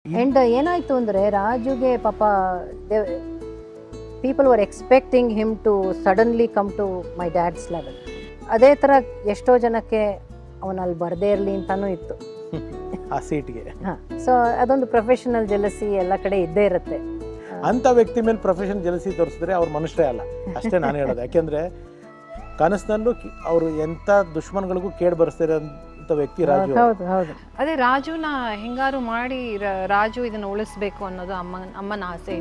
And ಏನಾಯ್ತು ಅಂದ್ರೆ ರಾಜುಗೆ ಪಾಪ people were expecting him to suddenly come to my dad's level. ಅದೇ ಥರ ಎಷ್ಟೋ ಜನಕ್ಕೆ ಅವನಲ್ಲಿ ಬರದೇ ಇರಲಿ ಅಂತಾನೂ ಇತ್ತು ಆ ಸೀಟ್ಗೆ. ಸೊ ಅದೊಂದು ಪ್ರೊಫೆಷನಲ್ ಜೆಲಸಿ ಎಲ್ಲ ಕಡೆ ಇದ್ದೇ ಇರುತ್ತೆ. ಅಂತ ವ್ಯಕ್ತಿ ಮೇಲೆ ಪ್ರೊಫೆಷನ್ ಜೆಲಸಿ ತೋರಿಸಿದ್ರೆ ಅವ್ರು ಮನುಷ್ಯರೇ ಅಲ್ಲ ಅಷ್ಟೇ ನಾನು ಹೇಳೋದು. ಯಾಕೆಂದ್ರೆ ಕನಸಿನಲ್ಲೂ ಅವರು ಎಂಥ ದುಶ್ಮನ್ಗಳಿಗೂ ಕೇಳಿ ಬರೆಸ್ತಿರೋಂಥ ವ್ಯಕ್ತಿ ರಾಜು. ಹೌದು ಹೌದು. ಅದೇ ರಾಜುನ ಹೆಂಗಾರು ಮಾಡಿ ರಾಜು ಇದನ್ನ ಉಳಿಸ್ಬೇಕು ಅನ್ನೋದು ಅಮ್ಮನ ಆಸೆ.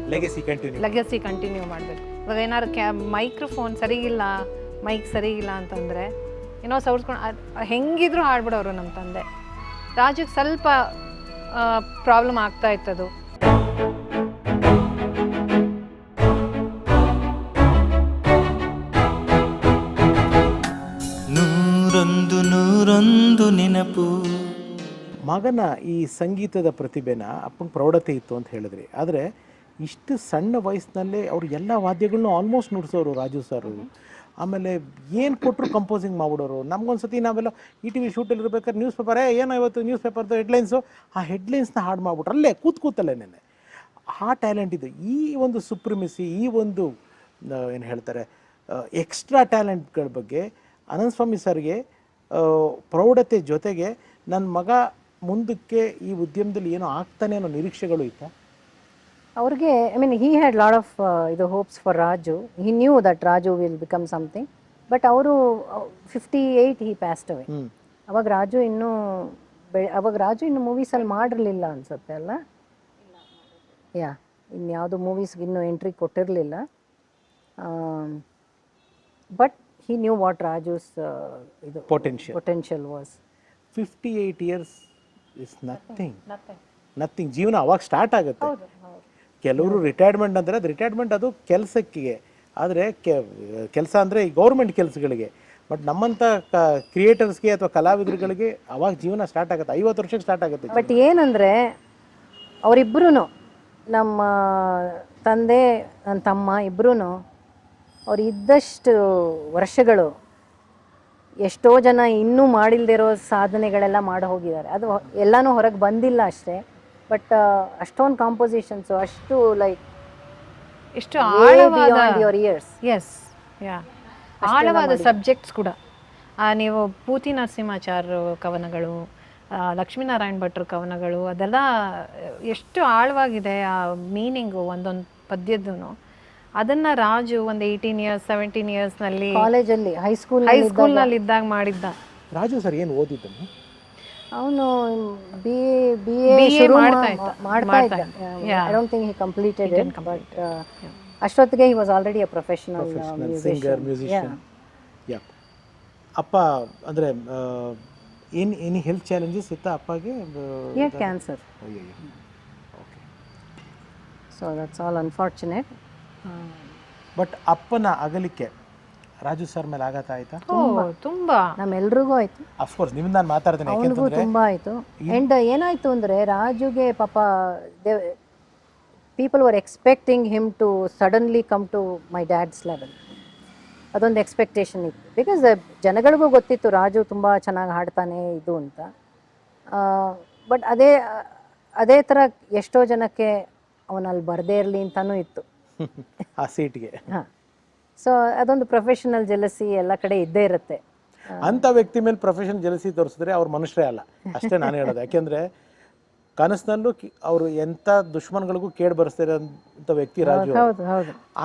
ಲೆಗಸಿ ಕಂಟಿನ್ಯೂ ಮಾಡಬೇಕು. ಇವಾಗ ಏನಾದ್ರು ಮೈಕ್ರೋಫೋನ್ ಸರಿಗಿಲ್ಲ, ಮೈಕ್ ಸರಿಗಿಲ್ಲ ಅಂತಂದ್ರೆ ಏನೋ ಸೌಡ್ಸ್ಕೊಂಡು ಹೆಂಗಿದ್ರು ಹಾಡ್ಬಿಡೋರು ನಮ್ಮ ತಂದೆ. ರಾಜುಗೆ ಸ್ವಲ್ಪ ಪ್ರಾಬ್ಲಮ್ ಆಗ್ತಾ ಇತ್ತದು. ನೂರೊಂದು ನೆನಪು. ಮಗನ ಈ ಸಂಗೀತದ ಪ್ರತಿಭೆನ ಅಪ್ಪನ ಪ್ರೌಢತೆ ಇತ್ತು ಅಂತ ಹೇಳಿದ್ರಿ. ಆದರೆ ಇಷ್ಟು ಸಣ್ಣ ವಯಸ್ಸಿನಲ್ಲೇ ಅವ್ರು ಎಲ್ಲ ವಾದ್ಯಗಳನ್ನೂ ಆಲ್ಮೋಸ್ಟ್ ನುಡಿಸೋರು ರಾಜು ಸರ್. ಆಮೇಲೆ ಏನು ಕೊಟ್ಟರು ಕಂಪೋಸಿಂಗ್ ಮಾಡಿಬಿಡೋರು. ನಮಗೊಂದ್ಸತಿ ನಾವೆಲ್ಲ ETV ಶೂಟಲ್ಲಿ ಇರ್ಬೇಕಾದ್ರೆ ನ್ಯೂಸ್ ಪೇಪರ್ ಏನೋ ಇವತ್ತು ನ್ಯೂಸ್ ಪೇಪರ್ದು ಹೆಡ್ಲೈನ್ಸು, ಆ ಹೆಡ್ಲೈನ್ಸ್ನ ಹಾಡು ಮಾಡಿಬಿಟ್ರು ಅಲ್ಲೇ ಕೂತಲ್ಲೇ ನೆನ್ನೆ. ಆ ಟ್ಯಾಲೆಂಟ್ ಇದು. ಈ ಒಂದು ಸುಪ್ರಿಮಿಸಿ, ಈ ಒಂದು ಏನು ಹೇಳ್ತಾರೆ ಎಕ್ಸ್ಟ್ರಾ ಟ್ಯಾಲೆಂಟ್ಗಳ ಬಗ್ಗೆ ಅನಂತ ಸ್ವಾಮಿ ಸರ್ಗೆ ಪ್ರೌಢತೆ ಜೊತೆಗೆ ನನ್ನ ಮಗ ಮುಂದಕ್ಕೆ ಈ ಉದ್ಯಮದಲ್ಲಿ ಏನೋ ಆಗ್ತಾನೆ ಅನ್ನೋ ನಿರೀಕ್ಷೆಗಳು ಇತ್ತಾ ಅವ್ರಿಗೆ? I mean he had lot of ಇದು hopes for Raju. He knew that Raju will become something. But ಅವರು 58 ಹಿ ಪ್ಯಾಸ್ಡ್ ಅವೇ. ಅವಾಗ ರಾಜು ಇನ್ನೂ ಮೂವೀಸಲ್ಲಿ ಮಾಡಿರಲಿಲ್ಲ ಅನ್ಸುತ್ತೆ ಅಲ್ಲ? ಇನ್ಯಾವುದು ಮೂವೀಸ್ಗೆ ಇನ್ನೂ ಎಂಟ್ರಿ ಕೊಟ್ಟಿರಲಿಲ್ಲ. But he knew what Raju's potential was. 58 years is nothing. ಜೀವನ ಅವಾಗ ಸ್ಟಾರ್ಟ್ ಆಗುತ್ತೆ. ಕೆಲವರು ರಿಟೈರ್ಮೆಂಟ್ ಅಂದರೆ ಅದು ರಿಟೈರ್ಮೆಂಟ್ ಅದು ಕೆಲಸಕ್ಕೆ, ಆದರೆ ಕೆಲಸ ಅಂದರೆ ಈ ಗೌರ್ಮೆಂಟ್ ಕೆಲಸಗಳಿಗೆ. ಬಟ್ ನಮ್ಮಂಥ ಕ್ರಿಯೇಟರ್ಸ್ಗೆ ಅಥವಾ ಕಲಾವಿದರುಗಳಿಗೆ ಅವಾಗ ಜೀವನ ಸ್ಟಾರ್ಟ್ ಆಗುತ್ತೆ. 50 ವರ್ಷಕ್ಕೆ ಸ್ಟಾರ್ಟ್ ಆಗುತ್ತೆ. ಬಟ್ ಏನಂದರೆ ಅವರಿಬ್ಬರೂ, ನಮ್ಮ ತಂದೆ ನನ್ನ ತಮ್ಮ ಇಬ್ಬರೂ ಅವ್ರು ಇದ್ದಷ್ಟು ವರ್ಷಗಳು ಎಷ್ಟೋ ಜನ ಇನ್ನೂ ಮಾಡಿಲ್ದಿರೋ ಸಾಧನೆಗಳೆಲ್ಲ ಮಾಡಿ ಹೋಗಿದ್ದಾರೆ. ಅದು ಎಲ್ಲನೂ ಹೊರಗೆ ಬಂದಿಲ್ಲ ಅಷ್ಟೇ. ಬಟ್ ಅಷ್ಟೊಂದು ಕಾಂಪೋಸಿಷನ್ಸು, ಅಷ್ಟು ಲೈಕ್ ಎಷ್ಟು ಆಳವಾದ ಯುವರ್ ಇಯರ್ಸ್. ಆಳವಾದ ಸಬ್ಜೆಕ್ಟ್ಸ್ ಕೂಡ. ನೀವು ಪೂತಿ ನರಸಿಂಹಾಚಾರ್ಯ ಕವನಗಳು, ಲಕ್ಷ್ಮೀನಾರಾಯಣ ಭಟ್ರ ಕವನಗಳು, ಅದೆಲ್ಲ ಎಷ್ಟು ಆಳವಾಗಿದೆ ಆ ಮೀನಿಂಗು ಒಂದೊಂದು ಪದ್ಯದ್ದು. ಅದನ್ನ ರಾಜು ಒಂದು 18 ಇಯರ್ಸ್ 17 ಇಯರ್ಸ್ನಲ್ಲಿ ಕಾಲೇಜಲ್ಲಿ ಹೈಸ್ಕೂಲ್ನಲ್ಲಿ ಇದ್ದಾಗ ಮಾಡಿದ್ದ. ರಾಜು ಸರ್ ಏನು ಓದಿದ್ದನು? ಅವನು BA ಮಾಡ್ತಾ ಇದ್ದ. I don't think he completed it, but ಅಷ್ಟೊತ್ತಿಗೆ he was already a professional musician. ಅಪ್ಪ ಅಂದರೆ ಏನು ಹೆಲ್ತ್ ಚಾಲೆಂಜಸ್ ಇತ್ತ ಅಪ್ಪಗೆ? Cancer. So that's all unfortunate. But ಅಪ್ಪನ ಅಗಲಿಕೆ ರಾಜು ಸರ್ ಮೇಲೆ ಆಘಾತ ಆಯ್ತಾ? ತುಂಬಾ ನಮ್ಮೆಲ್ರಿಗೂ ಆಯ್ತು. ಅಫ್ಕೋರ್ಸ್ ನಿಮ್ದು ನಾನು ಮಾತಾಡ್ತೇನೆ. ಅವನಿಗೂ ತುಂಬಾ ಆಯ್ತು. ಅಂಡ್ ಏನಾಯ್ತು ಅಂದ್ರೆ ರಾಜುಗೆ ಪಾಪ people were expecting him to suddenly come to my dad's level. ಅದೊಂದು ಎಕ್ಸ್ಪೆಕ್ಟೇಷನ್ ಇತ್ತು. ಬಿಕಾಸ್ ಜನಗಳಿಗೂ ಗೊತ್ತಿತ್ತು ರಾಜು ತುಂಬ ಚೆನ್ನಾಗಿ ಹಾಡ್ತಾನೆ ಇದು ಅಂತ. ಬಟ್ ಅದೇ ಥರ ಎಷ್ಟೋ ಜನಕ್ಕೆ ಅವನಲ್ಲಿ ಬರದೇ ಇರಲಿ ಅಂತಾನೂ ಇತ್ತು ಆ ಸೀಟ್ಗೆ. ಸೊ ಅದೊಂದು ಪ್ರೊಫೆಷನಲ್ ಜೆಲಸಿ ಎಲ್ಲ ಕಡೆ ಇದ್ದೇ ಇರುತ್ತೆ. ಅಂತ ವ್ಯಕ್ತಿ ಮೇಲೆ ಪ್ರೊಫೆಷನ್ ಜೆಲಸಿ ತೋರಿಸಿದ್ರೆ ಅವ್ರು ಮನುಷ್ಯರೇ ಅಲ್ಲ ಅಷ್ಟೇ ನಾನು ಹೇಳೋದು. ಯಾಕೆಂದ್ರೆ ಕನಸಿನಲ್ಲೂ ಅವರು ಎಂಥ ದುಶ್ಮನ್ಗಳಿಗೂ ಕೇಳಿ ಬರೆಸ್ತಿರೋಂಥ ವ್ಯಕ್ತಿ ರಾಜು.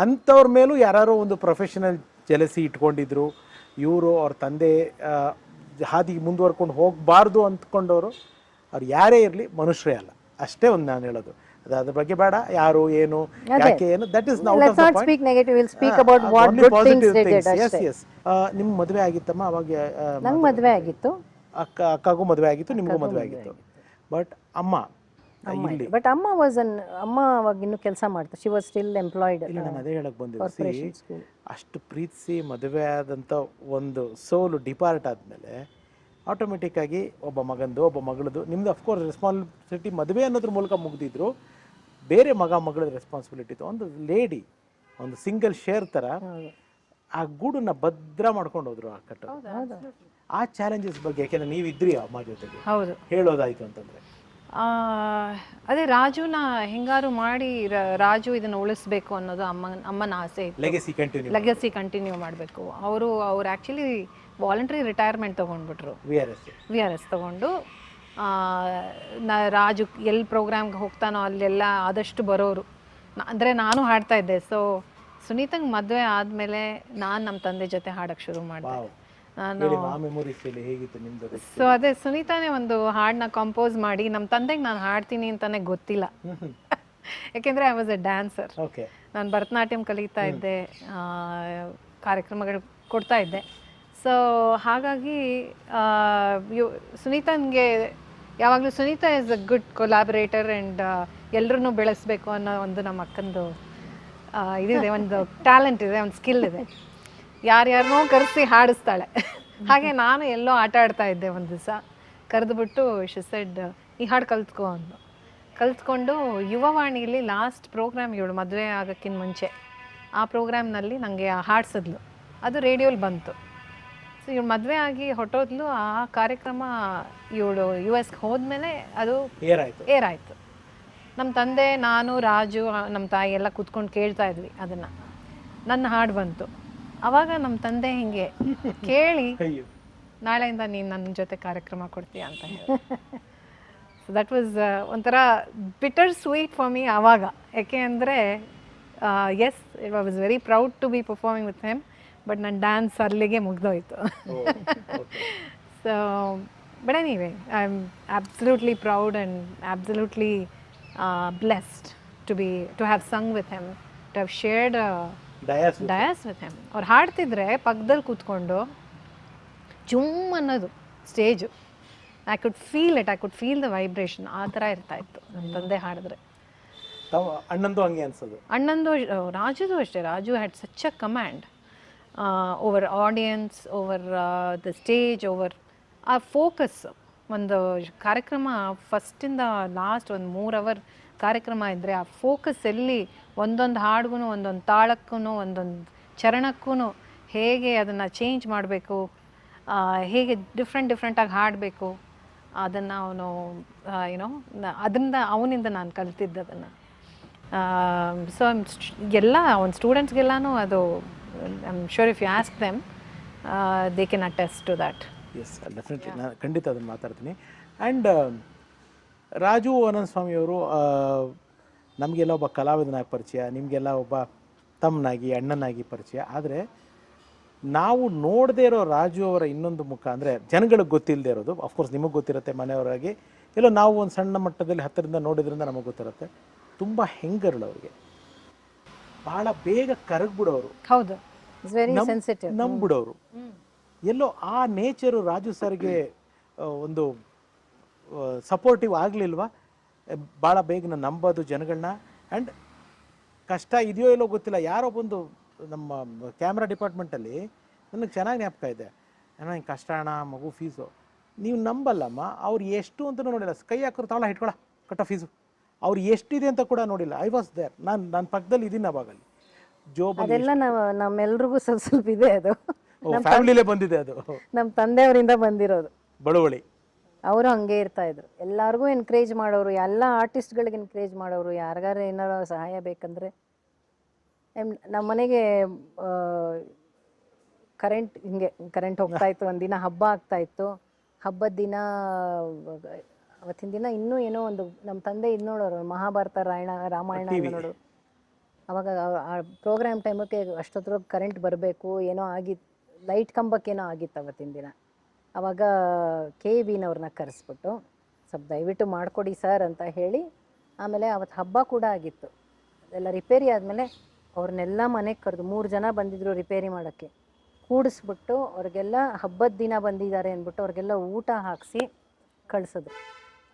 ಅಂಥವ್ರ ಮೇಲೂ ಯಾರು ಒಂದು ಪ್ರೊಫೆಷನಲ್ ಜೆಲಸಿ ಇಟ್ಕೊಂಡಿದ್ರು. ಇವರು ಅವ್ರ ತಂದೆ ಹಾದಿಗೆ ಮುಂದುವರ್ಕೊಂಡು ಹೋಗಬಾರ್ದು ಅಂದ್ಕೊಂಡವರು ಅವ್ರು ಯಾರೇ ಇರಲಿ ಮನುಷ್ಯರೇ ಅಲ್ಲ ಅಷ್ಟೇ ಒಂದು ನಾನು ಹೇಳೋದು. ಅದ್ರ ಬಗ್ಗೆ ಬೇಡ ಯಾರು ಏನು ಯಾಕೆ ಏನು, that is out of the point. Speak negative, will speak about what good things they did. yes. ನಿಮ್ಮ ಮದುವೆ ಆಗಿತ್ತಮ್ಮ ಅವಾಗ? ನಂಗೆ ಮದುವೆ ಆಗಿತ್ತು, ಅಕ್ಕಗೂ ಮದುವೆ ಆಗಿತ್ತು, ನಿಮಗೂ ಮದುವೆ ಆಗಿತ್ತು. ಬಟ್ ಅಮ್ಮ ಇಲ್ಲಿ ಅಮ್ಮ ಅವಾಗ ಇನ್ನೂ ಕೆಲಸ ಮಾಡ್ತಾರೆ. She was still employed. ಇಲ್ಲ, ನಾನು ಅದೇ ಹೇಳಕ್ ಬಂದಿದ್ದೆ. ಅಷ್ಟು ಪ್ರೀತಿಸಿ ಮದುವೆ ಆದಂಥ ಒಂದು ಸೋಲು ಡಿಪಾರ್ಟ್ ಆದಮೇಲೆ ಆಟೋಮೆಟಿಕ್ ಆಗಿ ಒಬ್ಬ ಮಗಂದು ಒಬ್ಬ ಮಗಳದು ನಿಮ್ದು ಅಫ್ಕೋರ್ಸ್ ರೆಸ್ಪಾನ್ಸಿಬಿಲಿಟಿ ಮದುವೆ ಅನ್ನೋದ್ರ ಮೂಲಕ ಮುಗಿದಿದ್ರು. ಬೇರೆ ಮಗಳದ ರೆಸ್ಪಾನ್ಸಿಬಿಲಿಟಿ ಇತ್ತು. ಒಂದು ಲೇಡಿ ಒಂದು ಸಿಂಗಲ್ ಶೇರ್ ಥರ ಆ ಗೂಡನ್ನ ಭದ್ರ ಮಾಡ್ಕೊಂಡು ಹೋದ್ರು ಆ ಕಟ್ಟೋದು. ಆ ಚಾಲೆಂಜಸ್ ಬಗ್ಗೆ ಯಾಕೆಂದ್ರೆ ನೀವಿದ್ರಿ ಅಮ್ಮ ಜೊತೆಗೆ ಹೇಳೋದಾಯ್ತು ಅಂತಂದ್ರೆ ಆ, ಅದೇ ರಾಜುನ ಹೆಂಗಾರು ಮಾಡಿ ರಾಜು ಇದನ್ನು ಉಳಿಸ್ಬೇಕು ಅನ್ನೋದು ಅಮ್ಮನ ಆಸೆ ಇತ್ತು. ಲೆಗಸಿ ಕಂಟಿನ್ಯೂ ಮಾಡಬೇಕು. ಅವ್ರು ಆ್ಯಕ್ಚುಲಿ ವಾಲಂಟ್ರಿ ರಿಟೈರ್ಮೆಂಟ್ ತೊಗೊಂಡ್ಬಿಟ್ರು. ವಿ ಆರ್ ಎಸ್ ತೊಗೊಂಡು ರಾಜು ಎಲ್ಲಿ ಪ್ರೋಗ್ರಾಮ್ಗೆ ಹೋಗ್ತಾನೋ ಅಲ್ಲೆಲ್ಲ ಆದಷ್ಟು ಬರೋರು. ಅಂದರೆ ನಾನು ಹಾಡ್ತಾ ಇದ್ದೆ. ಸೊ ಸುನೀತಂಗೆ ಮದುವೆ ಆದಮೇಲೆ ನಾನು ನಮ್ಮ ತಂದೆ ಜೊತೆ ಹಾಡೋಕ್ಕೆ ಶುರು ಮಾಡಿದೆ. ಸೊ ಅದೇ ಸುನೀತಾನೇ ಒಂದು ಹಾಡನ್ನ ಕಂಪೋಸ್ ಮಾಡಿ ನಮ್ಮ ತಂದೆಗೆ ನಾನು ಹಾಡ್ತೀನಿ ಅಂತಾನೆ ಗೊತ್ತಿಲ್ಲ. ಯಾಕೆಂದರೆ ಐ ವಾಸ್ ಎ ಡ್ಯಾನ್ಸರ್. ನಾನು ಭರತನಾಟ್ಯಂ ಕಲಿತಾ ಇದ್ದೆ, ಕಾರ್ಯಕ್ರಮಗಳು ಕೊಡ್ತಾ ಇದ್ದೆ. ಸೊ ಹಾಗಾಗಿ ಸುನೀತನಿಗೆ ಯಾವಾಗಲೂ Sunita is a good collaborator and ಎಲ್ಲರೂ ಬೆಳೆಸಬೇಕು ಅನ್ನೋ ಒಂದು ನಮ್ಮ ಅಕ್ಕಂದು ಇದಿದೆ, ಒಂದು ಟ್ಯಾಲೆಂಟ್ ಇದೆ, ಒಂದು ಸ್ಕಿಲ್ ಇದೆ. ಯಾರ್ಯಾರನ್ನೋ ಕರೆಸಿ ಹಾಡಿಸ್ತಾಳೆ. ಹಾಗೆ ನಾನು ಎಲ್ಲೋ ಆಟ ಆಡ್ತಾ ಇದ್ದೆ. ಒಂದು ದಿವಸ ಕರೆದುಬಿಟ್ಟು ಶಿ ಸೆಡ್ ಈ ಹಾಡು ಕಲ್ತ್ಕೊ ಅಂದು. ಕಲ್ತ್ಕೊಂಡು ಯುವವಾಣಿಯಲ್ಲಿ ಲಾಸ್ಟ್ ಪ್ರೋಗ್ರಾಮ್ ಇವಳು ಮದುವೆ ಆಗೋಕ್ಕಿಂತ ಮುಂಚೆ ಆ ಪ್ರೋಗ್ರಾಮ್ನಲ್ಲಿ ನನಗೆ ಹಾಡಿಸಿದ್ಲು. ಅದು ರೇಡಿಯೋಲಿ ಬಂತು. ಸೊ ಇವಳು ಮದುವೆ ಆಗಿ ಹೊಟ್ಟೋದ್ಲು. ಆ ಕಾರ್ಯಕ್ರಮ ಇವಳು US ಹೋದ್ಮೇಲೆ ಅದು ಏರಾಯಿತು. ನಮ್ಮ ತಂದೆ, ನಾನು, ರಾಜು, ನಮ್ಮ ತಾಯಿ ಎಲ್ಲ ಕೂತ್ಕೊಂಡು ಕೇಳ್ತಾ ಇದ್ವಿ ಅದನ್ನು. ನನ್ನ ಹಾಡು ಬಂತು. ಆವಾಗ ನಮ್ಮ ತಂದೆ ಹಿಂಗೆ ಕೇಳಿ, ನಾಳೆಯಿಂದ ನೀನು ನನ್ನ ಜೊತೆ ಕಾರ್ಯಕ್ರಮ ಕೊಡ್ತೀಯ ಅಂತ ಹೇಳಿ. ಸೊ ದಟ್ ವಾಸ್ ಒಂಥರ ಬಿಟರ್ ಸ್ವೀಟ್ ಫಾರ್ ಮೀ ಆವಾಗ. ಯಾಕೆ ಅಂದರೆ yes, it was very proud to be performing with him, but ನನ್ನ ಡ್ಯಾನ್ಸ್ ಅಲ್ಲಿಗೆ ಮುಗ್ದೋಯ್ತು. So but anyway, I am absolutely proud and absolutely blessed to have sung with him, to have shared dais with him. ಅವ್ರು ಹಾಡ್ತಿದ್ರೆ ಪಕ್ಕದಲ್ಲಿ ಕೂತ್ಕೊಂಡು ಜುಮ್ ಅನ್ನೋದು stage. I could feel the vibration. ಆ ಥರ ಇರ್ತಾಯಿತ್ತು ನಮ್ಮ ತಂದೆ ಹಾಡಿದ್ರೆ. ಅಣ್ಣಂದು ರಾಜುದು ಅಷ್ಟೇ. Raju had such a command over audience, over the stage, over a focus. ಒಂದು ಕಾರ್ಯಕ್ರಮ ಫಸ್ಟಿಂದ ಲಾಸ್ಟ್ ಒಂದು 3 ಅವರ್ ಕಾರ್ಯಕ್ರಮ ಇದ್ದರೆ ಆ ಫೋಕಸ್ ಎಲ್ಲಿ ಒಂದೊಂದು ಹಾಡ್ಗೂ, ಒಂದೊಂದು ತಾಳಕ್ಕೂ, ಒಂದೊಂದು ಚರಣಕ್ಕೂ ಹೇಗೆ ಅದನ್ನು ಚೇಂಜ್ ಮಾಡಬೇಕು, ಹೇಗೆ ಡಿಫ್ರೆಂಟಾಗಿ ಹಾಡಬೇಕು, ಅದನ್ನು ಅವನು ಅವನಿಂದ ನಾನು ಕಲ್ತಿದ್ದೆ ಅದನ್ನು. ಸೊ ಎಲ್ಲ ಒಂದು ಸ್ಟೂಡೆಂಟ್ಸ್ಗೆಲ್ಲನೂ ಅದು I am sure if you ask them they can attest to that. Yes, definitely ನಾನು ಖಂಡಿತ ಅದನ್ನು ಮಾತಾಡ್ತೀನಿ. ಆ್ಯಂಡ್ ರಾಜು ಆನಂದ ಸ್ವಾಮಿಯವರು ನಮಗೆಲ್ಲ ಒಬ್ಬ ಕಲಾವಿದನಾಗಿ ಪರಿಚಯ, ನಿಮಗೆಲ್ಲ ಒಬ್ಬ ತಮ್ಮನಾಗಿ ಅಣ್ಣನಾಗಿ ಪರಿಚಯ. ಆದರೆ ನಾವು ನೋಡದೇ ಇರೋ ರಾಜು ಅವರ ಇನ್ನೊಂದು ಮುಖ ಅಂದರೆ ಜನಗಳಿಗೆ ಗೊತ್ತಿಲ್ಲದೆ ಇರೋದು, ಅಫ್ಕೋರ್ಸ್ ನಿಮಗೆ ಗೊತ್ತಿರುತ್ತೆ, ಮನೆಯವರಾಗಿ ಎಲ್ಲೋ ನಾವು ಒಂದು ಸಣ್ಣ ಮಟ್ಟದಲ್ಲಿ ಹತ್ತಿರದಿಂದ ನೋಡಿದ್ರಿಂದ ನಮಗೆ ಗೊತ್ತಿರುತ್ತೆ. ತುಂಬ ಹೆಂಗರಳು ಅವ್ರಿಗೆ, ಭಾಳ ಬೇಗ ಕರಗ್ಬಿಡೋರು. ಹೌದು, ವೆರಿ ಸೆನ್ಸಿಟಿವ್, ನಂಬಿಡೋರು. ಎಲ್ಲೋ ಆ ನೇಚರು ರಾಜು ಸರ್ಗೆ ಒಂದು ಸಪೋರ್ಟಿವ್ ಆಗಲಿಲ್ವಾ? ಭಾಳ ಬೇಗ ನಂಬೋದು ಜನಗಳನ್ನ. ಆ್ಯಂಡ್ ಕಷ್ಟ ಇದೆಯೋ ಇಲ್ಲೋ ಗೊತ್ತಿಲ್ಲ, ಯಾರೋ ಬಂದು ನಮ್ಮ ಕ್ಯಾಮ್ರಾ ಡಿಪಾರ್ಟ್ಮೆಂಟಲ್ಲಿ ನನಗೆ ಚೆನ್ನಾಗಿ ಜ್ಞಾಪಕ ಇದೆ, ಏನೋ ಹಿಂಗೆ ಕಷ್ಟ ಅಣ್ಣ, ಮಗು ಫೀಸು, ನೀವು ನಂಬಲ್ಲಮ್ಮ, ಅವ್ರು ಎಷ್ಟು ಅಂತಲೂ ನೋಡಿಲ್ಲ. ಕೈ ಹಾಕೋರು ತಾಳ ಇಟ್ಕೊಳ ಕಟ್ಟೋ ಫೀಸು, ಅವ್ರು ಎಷ್ಟಿದೆ ಅಂತ ಕೂಡ ನೋಡಿಲ್ಲ. ಐ ವಾಸ್ ದೇರ್, ನಾನು ಪಕ್ಕದಲ್ಲಿ ಇದ್ದೀನಿ ಅವಾಗಲ್ಲಿ. ಜೋಬ್ ಅದೆಲ್ಲ ನಮ್ಮೆಲ್ರಿಗೂ ಸ್ವಲ್ಪ ಇದೆ. ಅದು ಫ್ಯಾಮಿಲಿಲೇ ಬಂದಿದೆ, ಅದು ನಮ್ಮ ತಂದೆಯವರಿಂದ ಬಂದಿರೋದು ಬಳುವಳಿ. ಅವರು ಹಂಗೆ ಇರ್ತಾ ಇದ್ರು, ಎಲ್ಲರಿಗೂ ಎನ್ಕರೇಜ್ ಮಾಡೋರು, ಎಲ್ಲ ಆರ್ಟಿಸ್ಟ್ಗಳಿಗೆ ಎನ್ಕರೇಜ್ ಮಾಡೋರು. ಯಾರಿಗಾರು ಏನಾರು ಸಹಾಯ ಬೇಕಂದರೆ, ನಮ್ಮ ಮನೆಗೆ ಕರೆಂಟ್ ಹೋಗ್ತಾಯಿತ್ತು. ಒಂದಿನ ಹಬ್ಬ ಆಗ್ತಾಯಿತ್ತು. ಹಬ್ಬದ ದಿನ ಅವತ್ತಿನ ದಿನ ಇನ್ನೂ ಏನೋ ಒಂದು ನಮ್ಮ ತಂದೆ ಇದು ನೋಡೋರು, ಮಹಾಭಾರತ ರಾಮಾಯಣ ನೋಡೋರು. ಅವಾಗ ಆ ಪ್ರೋಗ್ರಾಮ್ ಟೈಮಕ್ಕೆ ಅಷ್ಟೊತ್ತರೊಳಗೆ ಕರೆಂಟ್ ಬರಬೇಕು, ಏನೋ ಆಗಿತ್ತು, ಲೈಟ್ ಕಂಬಕ್ಕೇನೋ ಆಗಿತ್ತು ಅವತ್ತಿನ ದಿನ. ಆವಾಗ KBನವ್ರನ್ನ ಕರೆಸ್ಬಿಟ್ಟು ಸ್ವಲ್ಪ ದಯವಿಟ್ಟು ಮಾಡಿಕೊಡಿ ಸರ್ ಅಂತ ಹೇಳಿ, ಆಮೇಲೆ ಅವತ್ತು ಹಬ್ಬ ಕೂಡ ಆಗಿತ್ತು. ಅದೆಲ್ಲ ರಿಪೇರಿ ಆದಮೇಲೆ ಅವ್ರನ್ನೆಲ್ಲ ಮನೆಗೆ ಕರೆದು 3 ಜನ ಬಂದಿದ್ದರು ರಿಪೇರಿ ಮಾಡೋಕ್ಕೆ. ಕೂಡಿಸ್ಬಿಟ್ಟು ಅವ್ರಿಗೆಲ್ಲ ಹಬ್ಬದ ದಿನ ಬಂದಿದ್ದಾರೆ ಅಂದ್ಬಿಟ್ಟು ಅವ್ರಿಗೆಲ್ಲ ಊಟ ಹಾಕಿಸಿ ಕಳಿಸಿದ್ರು.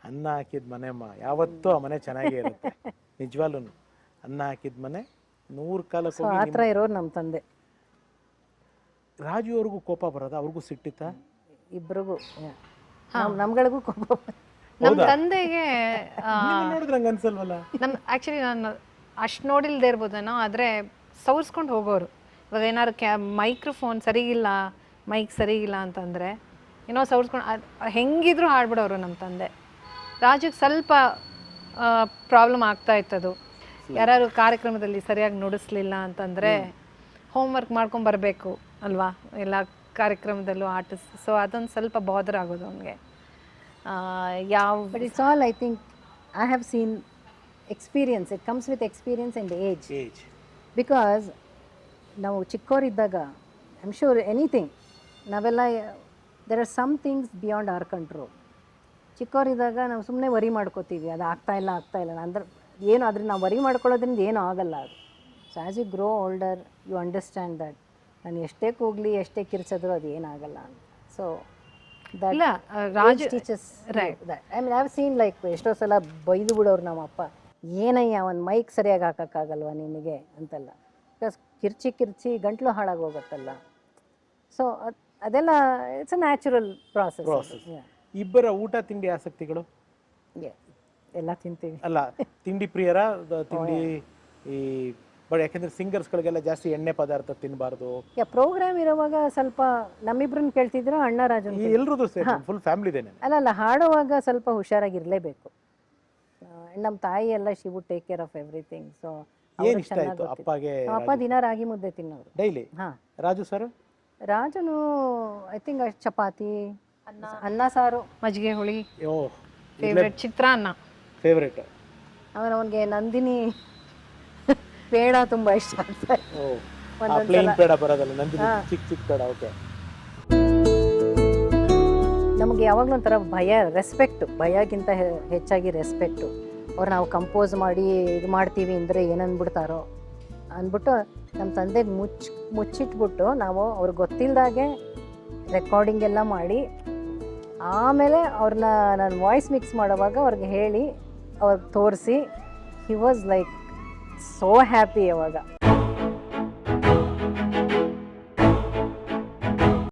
ಅನ್ನ ಹಾಕಿದ ಮನೆ ಯಾವತ್ತೂ ಆ ಮನೆ ಚೆನ್ನಾಗೇ ಇರುತ್ತೆ. ನಿಜವಾಗ್ಲೂ ಅನ್ನ ಹಾಕಿದ ಮನೆ 100 ಕಾಲಕ್ಕೆ. ಆ ಥರ ಇರೋರು ನಮ್ಮ ತಂದೆ. ರಾಜು ಅವ್ರಿಗೂ ಕೋಪ ಬರೋದ? ಅವ್ರಿಗೂ ಸಿಟ್ಟಿತ್ತ? ಇಬ್ರಿಗೂ, ನಮ್ಗಳಿಗೂ ಕೋಪ. ನಮ್ಮ ತಂದೆಗೆ ನೋಡಿದ್ರೆ ಹಂಗೆ ಅನ್ಸಲ್ವಲ್ಲ? ಆ್ಯಕ್ಚುಲಿ ನಾನು ಅಷ್ಟು ನೋಡಿಲ್ದೇ ಇರ್ಬೋದೇನೋ, ಆದರೆ ಸವರ್ಸ್ಕೊಂಡು ಹೋಗೋರು. ಇವಾಗ ಏನಾದ್ರು ಮೈಕ್ರೋಫೋನ್ ಮೈಕ್ ಸರಿಗಿಲ್ಲ ಅಂತಂದರೆ ಏನೋ ಸವರ್ಸ್ಕೊಂಡು ಹೆಂಗಿದ್ರು ಹಾಡ್ಬಿಡೋರು ನಮ್ಮ ತಂದೆ. ರಾಜುಗೆ ಸ್ವಲ್ಪ ಪ್ರಾಬ್ಲಮ್ ಆಗ್ತಾ ಇತ್ತದು. ಯಾರು ಕಾರ್ಯಕ್ರಮದಲ್ಲಿ ಸರಿಯಾಗಿ ನುಡಿಸ್ಲಿಲ್ಲ ಅಂತಂದರೆ ಹೋಮ್ವರ್ಕ್ ಮಾಡ್ಕೊಂಬರ್ಬೇಕು ಅಲ್ವಾ ಎಲ್ಲ ಕಾರ್ಯಕ್ರಮದಲ್ಲೂ ಆರ್ಟಿಸ್ಟ್. ಸೊ ಅದೊಂದು ಸ್ವಲ್ಪ ಬಾದರ್ ಆಗೋದು ಅವನಿಗೆ. ಯಾವ but it's all I think I have seen experience. It comes with experience and age. Because ನಾವು ಚಿಕ್ಕವರಿದ್ದಾಗ ಐ ಆಮ್ ಶ್ಯೂರ್ ಎನಿಥಿಂಗ್ ನಾವೆಲ್ಲ there are some things beyond our control. ಚಿಕ್ಕವರಿದ್ದಾಗ ನಾವು ಸುಮ್ಮನೆ ವರಿ ಮಾಡ್ಕೋತೀವಿ, ಅದು ಆಗ್ತಾಯಿಲ್ಲ ಅಂದ್ರೆ ಏನು ಅದ್ರ ನಾವು ವರಿ ಮಾಡ್ಕೊಳ್ಳೋದ್ರಿಂದ ಏನೂ ಆಗಲ್ಲ ಅದು. So as you grow older you understand that ನಾನು ಎಷ್ಟೇ ಕೂಗಲಿ ಎಷ್ಟೇ ಕಿರ್ಚಿದ್ರು ಅದು ಏನಾಗಲ್ಲ ಅಂತ. ಸೊ ಇಲ್ಲ Raju teachers right that I mean I have scene like ಎಷ್ಟೋ ಸಲ ಬೈದು ಬಿಡೋರು ನಮ್ಮಪ್ಪ, ಏನಯ್ಯ ಒಂದು ಮೈಕ್ ಸರಿಯಾಗಿ ಹಾಕೋಕ್ಕಾಗಲ್ವ ನಿನಗೆ ಅಂತೆಲ್ಲ. ಬಿಕಾಸ್ ಕಿರ್ಚಿ ಗಂಟ್ಲು ಹಾಳಾಗಿ ಹೋಗುತ್ತಲ್ಲ. ಸೊ ಅದೆಲ್ಲ ಇಟ್ಸ್ ಅ ನ್ಯಾಚುರಲ್ ಪ್ರಾಸೆಸ್. ಇಬ್ಬರ ಊಟ ತಿಂಡಿ ಆಸಕ್ತಿಗಳು ಎಲ್ಲ ತಿಂತೀವಿ. ಅಲ್ಲ ತಿಂಡಿ ಪ್ರಿಯರ ತಿಂಡಿ ಈ ಬಟ್ ಯಾಕೆಂದ್ರೆ ಸಿಂಗರ್ಸ್ಗಳಿಗೆಲ್ಲ ಜಾಸ್ತಿ ಎಣ್ಣೆ ಪದಾರ್ಥ ತಿನ್ನಬಾರ್ದು. ಪ್ರೋಗ್ರಾಮ್ ಇರುವಾಗ ಸ್ವಲ್ಪ ನಮ್ಮಿಬ್ರನ್ನ ಕೇಳ್ತಿದ್ರು, ಅಣ್ಣ ರಾಜನ್ ಎಲ್ರದ್ದು ಫುಲ್ ಫ್ಯಾಮಿಲಿದೇನೆ. ಅಲ್ಲ ಹಾಡುವಾಗ ಸ್ವಲ್ಪ ಹುಷಾರಾಗಿರ್ಲೇಬೇಕು. ನಮ್ಮ ತಾಯಿ ಎಲ್ಲ she would take care of everything. So ಏನ್ ಇಷ್ಟ ಆಯ್ತು ಅಪ್ಪಗೆ? ಅಪ್ಪ ದಿನ ರಾಗಿ ಮುದ್ದೆ ತಿನ್ನೋರು ಡೈಲಿ. ರಾಜು ಸರ್? ರಾಜನು ಐ ಥಿಂಕ್ ಚಪಾತಿ, ಅನ್ನ ಸಾರು, ಮಜ್ಜಿಗೆ ಹುಳಿ, ಫೇವ್ರೆಟ್ ಚಿತ್ರಾನ್ನ ಫೇವ್ರೆಟ್. ಅವನಿಗೆ ನಂದಿನಿ ಪೇಡ ತುಂಬ ಇಷ್ಟ ಆಗ್ತದೆ. ಪ್ಲೇನ್ ಪೇಡ ಬರೋದಲ್ಲ, ನಂದಿನಿ ಚಿಕ್ಕ ಪೇಡ. ಓಕೆ. ನಮಗೆ ಯಾವಾಗಲೂ ಒಂಥರ ಭಯ, ರೆಸ್ಪೆಕ್ಟು, ಭಯಕ್ಕಿಂತ ಹೆಚ್ಚಾಗಿ ರೆಸ್ಪೆಕ್ಟು. ಅವ್ರು ನಾವು ಕಂಪೋಸ್ ಮಾಡಿ ಇದು ಮಾಡ್ತೀವಿ ಅಂದರೆ ಏನಂದ್ಬಿಡ್ತಾರೋ ಅಂದ್ಬಿಟ್ಟು ನಮ್ಮ ತಂದೆಗೆ ಮುಚ್ಚಿಟ್ಬಿಟ್ಟು ನಾವು ಅವ್ರಿಗೆ ಗೊತ್ತಿಲ್ಲದಾಗೆ ರೆಕಾರ್ಡಿಂಗ್ ಎಲ್ಲ ಮಾಡಿ ಆಮೇಲೆ ಅವ್ರನ್ನ ನಾನು ವಾಯ್ಸ್ ಮಿಕ್ಸ್ ಮಾಡೋವಾಗ ಅವ್ರಿಗೆ ಹೇಳಿ ಅವ್ರಿಗೆ ತೋರಿಸಿ he was like so happy ಅವಾಗ.